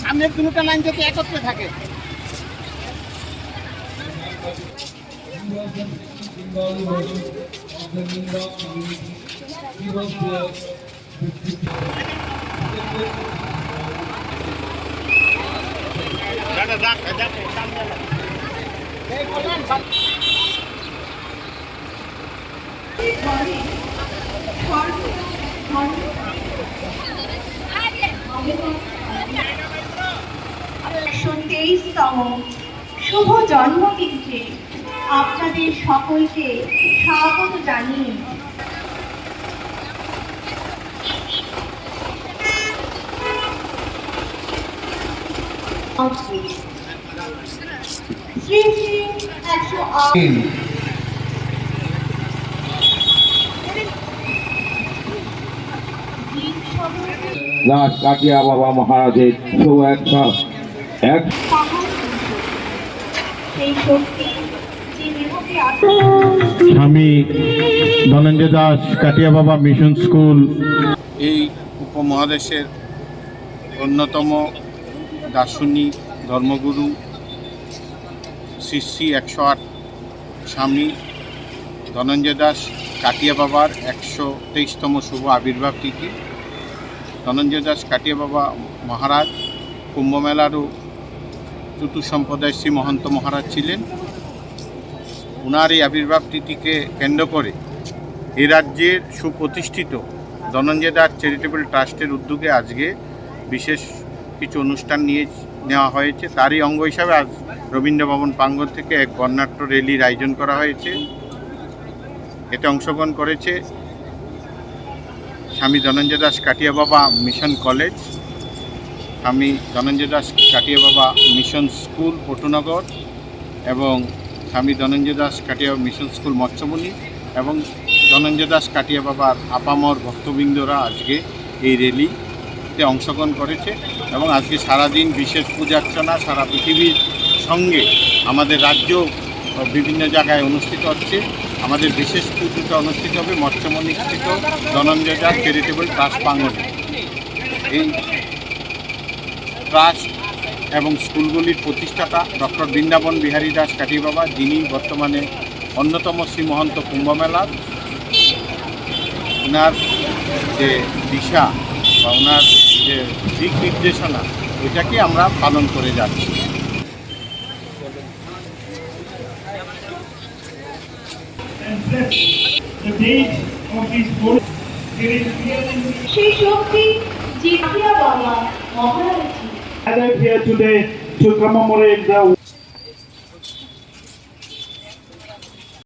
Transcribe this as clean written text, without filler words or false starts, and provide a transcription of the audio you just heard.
সামনের দুটো লাইন থেকে একত্রে থাকে। শুভ জন্মদিনকে আপনাদের সকলকে স্বাগত জানিয়ে শ্রী শ্রী 108 লাশ কাটিয়া বাবা মহারাজের স্বামী ধনঞ্জয় দাস কাটিয়া বাবা মিশন স্কুল এই উপমহাদেশের অন্যতম দার্শনিক ধর্মগুরু শ্রী শ্রী 108 স্বামী ধনঞ্জয় দাস কাটিয়া বাবার 123তম শুভ আবির্ভাব তিথি। ধনঞ্জয় দাস কাটিয়া বাবা মহারাজ কুম্ভমেলারও চতুর্থ সম্প্রদায় শ্রী মহন্ত মহারাজ ছিলেন। ওনার এই আবির্ভাব তিথিকে কেন্দ্র করে এই রাজ্যের সুপ্রতিষ্ঠিত ধনঞ্জয় দাস চ্যারিটেবল ট্রাস্টের উদ্যোগে আজকে বিশেষ কিছু অনুষ্ঠান নেওয়া হয়েছে। তারই অঙ্গ হিসাবে আজ রবীন্দ্রভবন প্রাঙ্গণ থেকে এক বর্ণাঢ্য র্যালির আয়োজন করা হয়েছে। এতে অংশগ্রহণ করেছে স্বামী ধনঞ্জয় দাস কাটিয়া বাবা মিশন কলেজ, স্বামী ধনঞ্জয় দাস কাটিয়া বাবা মিশন স্কুল পটুনগর এবং স্বামী ধনঞ্জয় দাস কাটিয়া মিশন স্কুল মৎস্যমণি এবং ধনঞ্জয় দাস কাটিয়া বাবার আপামর ভক্তবৃন্দরা আজকে এই র্যালিতে অংশগ্রহণ করেছে এবং আজকে সারাদিন বিশেষ পূজার্চনা সারা পৃথিবীর সঙ্গে আমাদের রাজ্য বিভিন্ন জায়গায় অনুষ্ঠিত হচ্ছে। আমাদের বিশেষ পুজোটা অনুষ্ঠিত হবে মৎস্যমণিস্থিত ধনঞ্জয় দাস চ্যারিটেবল ট্রাস্ট প্রাঙ্গণে। এই ট্রাস্ট এবং স্কুলগুলির প্রতিষ্ঠাতা ডক্টর বৃন্দাবন বিহারী দাস কাটিয়া বাবা, যিনি বর্তমানে অন্যতম শ্রীমহন্ত কুম্ভমেলার, ওনার যে দিশা বা ওনার যে দিক নির্দেশনা ওইটাকে আমরা পালন করে যাচ্ছি। সেই শক্তি যে কাটিয়া বাবা মহারাজ here today to commemorate the